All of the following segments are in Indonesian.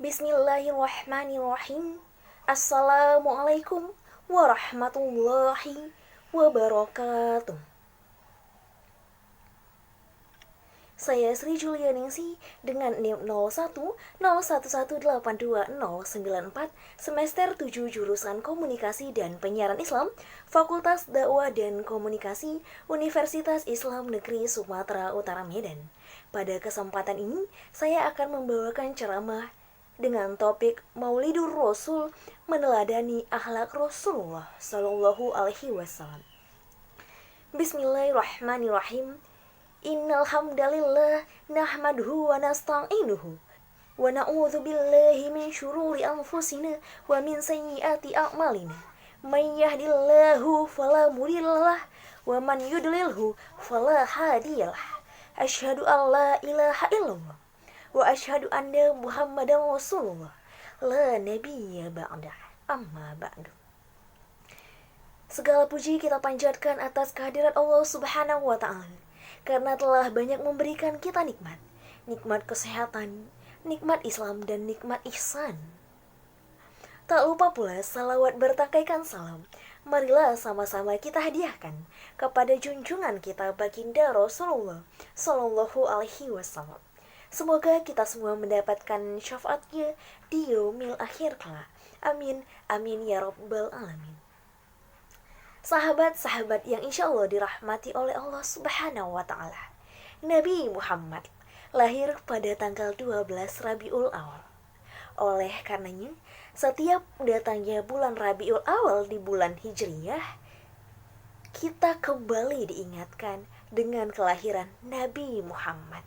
Bismillahirrahmanirrahim. Assalamualaikum warahmatullahi wabarakatuh. Saya Sri Julianingsi dengan NIM 0101182094 semester 7 jurusan Komunikasi dan Penyiaran Islam, Fakultas Dakwah dan Komunikasi, Universitas Islam Negeri Sumatera Utara Medan. Pada kesempatan ini, saya akan membawakan ceramah dengan topik Maulidur Rasul, meneladani akhlak Rasulullah Shallallahu Alaihi Wasallam. Bismillahirrahmanirrahim. Innal hamdalillah nahmaduhu wa nasta'inuhu wa na'udzu billahi min syururi anfusina wa min sayyiati a'malina. May yahdihillahu fala mudhillalah wa man yudlilhu fala hadiyalah. Asyhadu an la ilaha illallah wa asyhadu anna Muhammadan Rasulullah la nabiyya ba'dah. Amma ba'du. Segala puji kita panjatkan atas kehadirat Allah Subhanahu wa taala, karena telah banyak memberikan kita nikmat kesehatan, nikmat Islam, dan nikmat ihsan. Tak lupa pula salawat bertangkaikan salam, marilah sama-sama kita hadiahkan kepada junjungan kita baginda Rasulullah Shallallahu Alaihi Wasallam. Semoga kita semua mendapatkan syafaatnya di yaumil akhir kelak. Amin, amin ya rabbal alamin. Sahabat-sahabat yang insya Allah dirahmati oleh Allah Subhanahu wa ta'ala, Nabi Muhammad lahir pada tanggal 12 Rabiul Awal. Oleh karenanya, setiap datangnya bulan Rabiul Awal di bulan Hijriyah, kita kembali diingatkan dengan kelahiran Nabi Muhammad.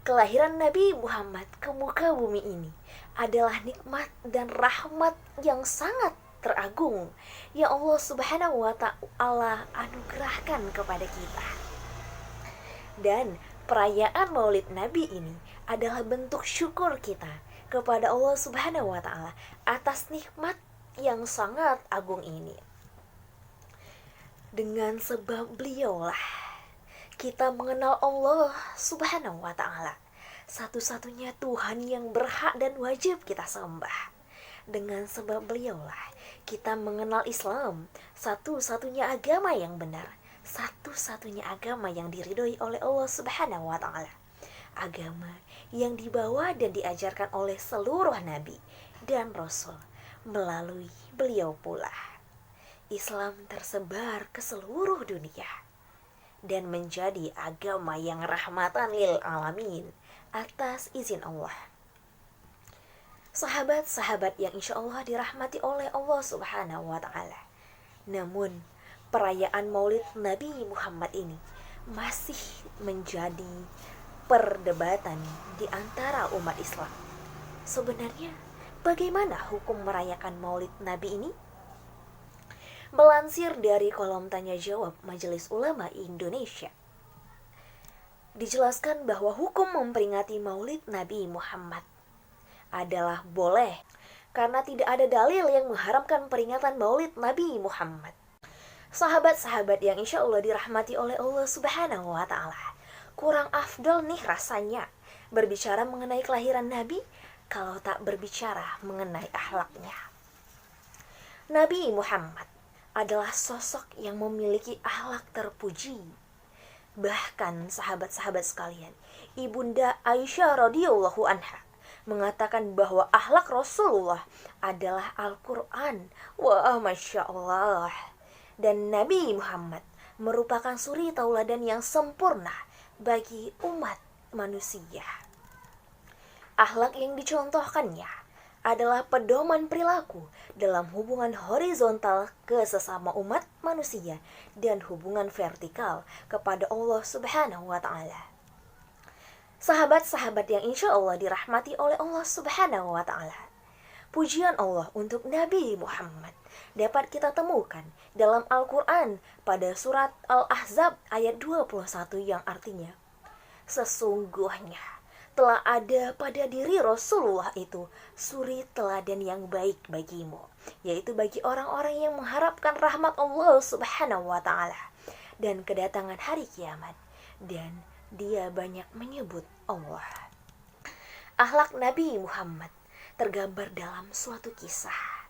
Kelahiran Nabi Muhammad ke muka bumi ini adalah nikmat dan rahmat yang sangat teragung yang Allah Subhanahu wa ta'ala anugerahkan kepada kita. Dan perayaan Maulid Nabi ini adalah bentuk syukur kita kepada Allah Subhanahu wa ta'ala atas nikmat yang sangat agung ini. Dengan sebab beliaulah kita mengenal Allah Subhanahu wa ta'ala, satu-satunya Tuhan yang berhak dan wajib kita sembah. Dengan sebab beliaulah kita mengenal Islam, satu-satunya agama yang benar, satu-satunya agama yang diridhoi oleh Allah Subhanahu wa ta'ala. Agama yang dibawa dan diajarkan oleh seluruh nabi dan rasul melalui beliau pula. Islam tersebar ke seluruh dunia dan menjadi agama yang rahmatan lil alamin atas izin Allah. Sahabat-sahabat yang insya Allah dirahmati oleh Allah Subhanahu wa ta'ala. Namun, perayaan Maulid Nabi Muhammad ini masih menjadi perdebatan di antara umat Islam. Sebenarnya, bagaimana hukum merayakan Maulid Nabi ini? Melansir dari kolom tanya jawab Majelis Ulama Indonesia, dijelaskan bahwa hukum memperingati Maulid Nabi Muhammad adalah boleh karena tidak ada dalil yang mengharamkan peringatan Maulid Nabi Muhammad. Sahabat-sahabat yang insya Allah dirahmati oleh Allah Subhanahu wa ta'ala, kurang afdol nih rasanya berbicara mengenai kelahiran Nabi kalau tak berbicara mengenai akhlaknya. Nabi Muhammad adalah sosok yang memiliki akhlak terpuji. Bahkan sahabat-sahabat sekalian, Ibunda Aisyah radhiyallahu anha mengatakan bahwa akhlak Rasulullah adalah Al-Quran. Wah, Masya Allah. Dan Nabi Muhammad merupakan suri tauladan yang sempurna bagi umat manusia. Akhlak yang dicontohkannya adalah pedoman perilaku dalam hubungan horizontal ke sesama umat manusia dan hubungan vertikal kepada Allah Subhanahu wa ta'ala. Sahabat-sahabat yang insya Allah dirahmati oleh Allah Subhanahu wa ta'ala, pujian Allah untuk Nabi Muhammad dapat kita temukan dalam Al-Quran pada surat Al-Ahzab ayat 21 yang artinya, sesungguhnya telah ada pada diri Rasulullah itu suri teladan yang baik bagimu, yaitu bagi orang-orang yang mengharapkan rahmat Allah Subhanahu wa ta'ala dan kedatangan hari kiamat, dan dia banyak menyebut Allah. Akhlak Nabi Muhammad tergambar dalam suatu kisah.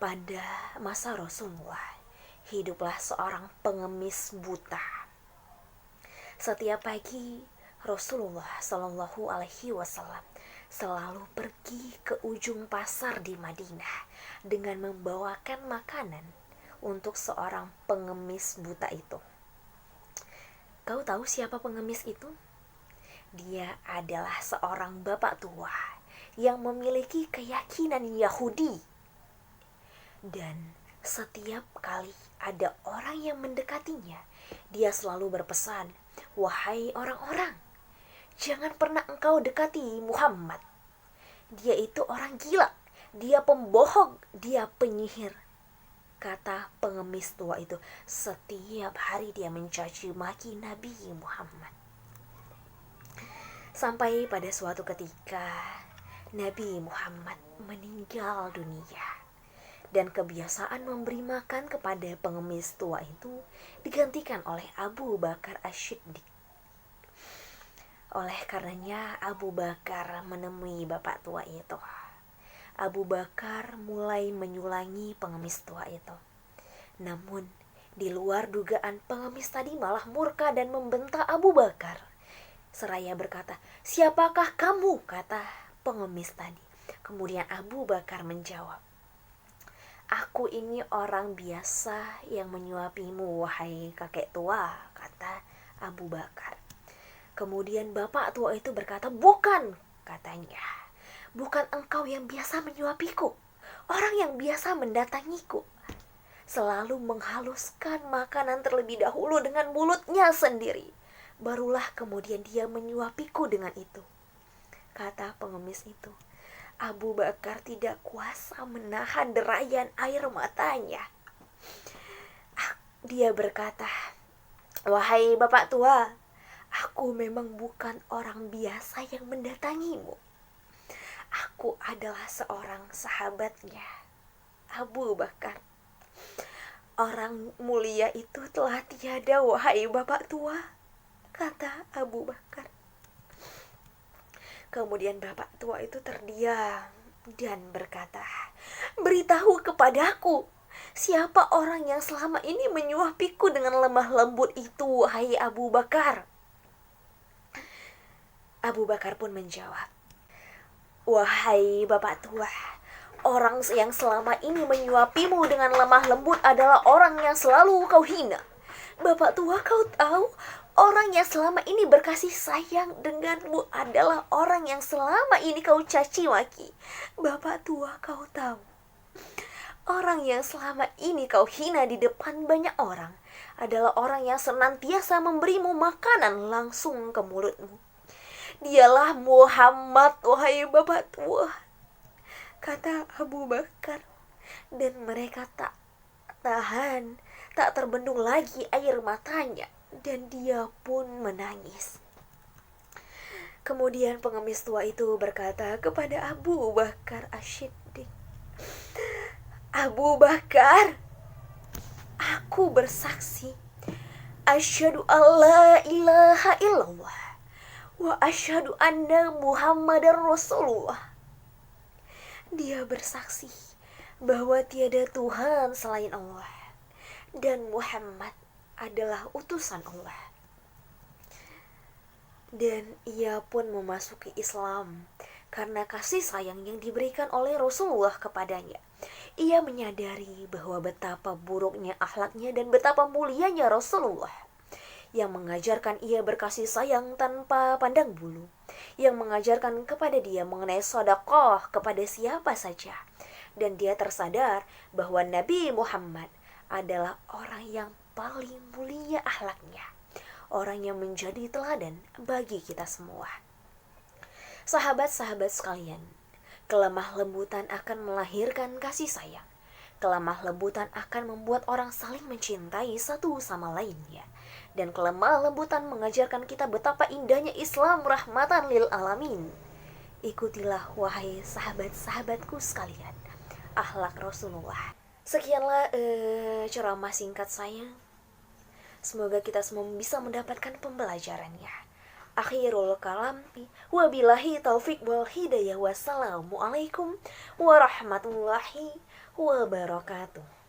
Pada masa Rasulullah, hiduplah seorang pengemis buta. Setiap pagi, Rasulullah Shallallahu Alaihi Wasallam selalu pergi ke ujung pasar di Madinah dengan membawakan makanan untuk seorang pengemis buta itu. Kau tahu siapa pengemis itu? Dia adalah seorang bapak tua yang memiliki keyakinan Yahudi. Dan setiap kali ada orang yang mendekatinya, dia selalu berpesan, "Wahai orang-orang, jangan pernah engkau dekati Muhammad. Dia itu orang gila, dia pembohong, dia penyihir." Kata pengemis tua itu, setiap hari dia mencaci maki Nabi Muhammad. Sampai pada suatu ketika Nabi Muhammad meninggal dunia, dan kebiasaan memberi makan kepada pengemis tua itu digantikan oleh Abu Bakar As-Siddiq. Oleh karenanya Abu Bakar menemui bapak tua itu. Abu Bakar mulai menyulangi pengemis tua itu. Namun di luar dugaan, pengemis tadi malah murka dan membentak Abu Bakar. Seraya berkata, "Siapakah kamu?" kata pengemis tadi. Kemudian Abu Bakar menjawab, "Aku ini orang biasa yang menyuapimu, wahai kakek tua," kata Abu Bakar. Kemudian bapak tua itu berkata, "Bukan," katanya. "Bukan engkau yang biasa menyuapiku. Orang yang biasa mendatangiku selalu menghaluskan makanan terlebih dahulu dengan mulutnya sendiri. Barulah kemudian dia menyuapiku dengan itu," kata pengemis itu. Abu Bakar tidak kuasa menahan derayan air matanya. Dia berkata, "Wahai bapak tua, aku memang bukan orang biasa yang mendatangimu. Aku adalah seorang sahabatnya, Abu Bakar. Orang mulia itu telah tiada, wahai bapak tua," kata Abu Bakar. Kemudian bapak tua itu terdiam dan berkata, "Beritahu kepadaku, siapa orang yang selama ini menyuapiku dengan lemah lembut itu, wahai Abu Bakar?" Abu Bakar pun menjawab, "Wahai bapak tua, orang yang selama ini menyuapimu dengan lemah lembut adalah orang yang selalu kau hina. Bapak tua, kau tahu, orang yang selama ini berkasih sayang denganmu adalah orang yang selama ini kau caci maki. Bapak tua, kau tahu, orang yang selama ini kau hina di depan banyak orang adalah orang yang senantiasa memberimu makanan langsung ke mulutmu. Dialah Muhammad, wahai bapak tua," kata Abu Bakar. Dan mereka tak tahan, tak terbendung lagi air matanya, dan dia pun menangis. Kemudian pengemis tua itu berkata kepada Abu Bakar As-Siddiq, "Abu Bakar, aku bersaksi, asyhadu alla ilaha illallah wa asyhadu anna Muhammadar Rasulullah." Dia bersaksi bahwa tiada Tuhan selain Allah dan Muhammad adalah utusan Allah. Dan ia pun memasuki Islam karena kasih sayang yang diberikan oleh Rasulullah kepadanya. Ia menyadari bahwa betapa buruknya akhlaknya dan betapa mulianya Rasulullah yang mengajarkan ia berkasih sayang tanpa pandang bulu, yang mengajarkan kepada dia mengenai sedekah kepada siapa saja. Dan dia tersadar bahwa Nabi Muhammad adalah orang yang paling mulia akhlaknya, orang yang menjadi teladan bagi kita semua. Sahabat-sahabat sekalian, kelemah lembutan akan melahirkan kasih sayang. Kelemah lembutan akan membuat orang saling mencintai satu sama lainnya. Dan kelemah lembutan mengajarkan kita betapa indahnya Islam rahmatan lil alamin. Ikutilah, wahai sahabat-sahabatku sekalian, akhlak Rasulullah. Sekianlah ceramah singkat saya. Semoga kita semua bisa mendapatkan pembelajarannya. Akhirul kalam. Wabillahi taufik wal hidayah. Wassalamualaikum warahmatullahi wabarakatuh.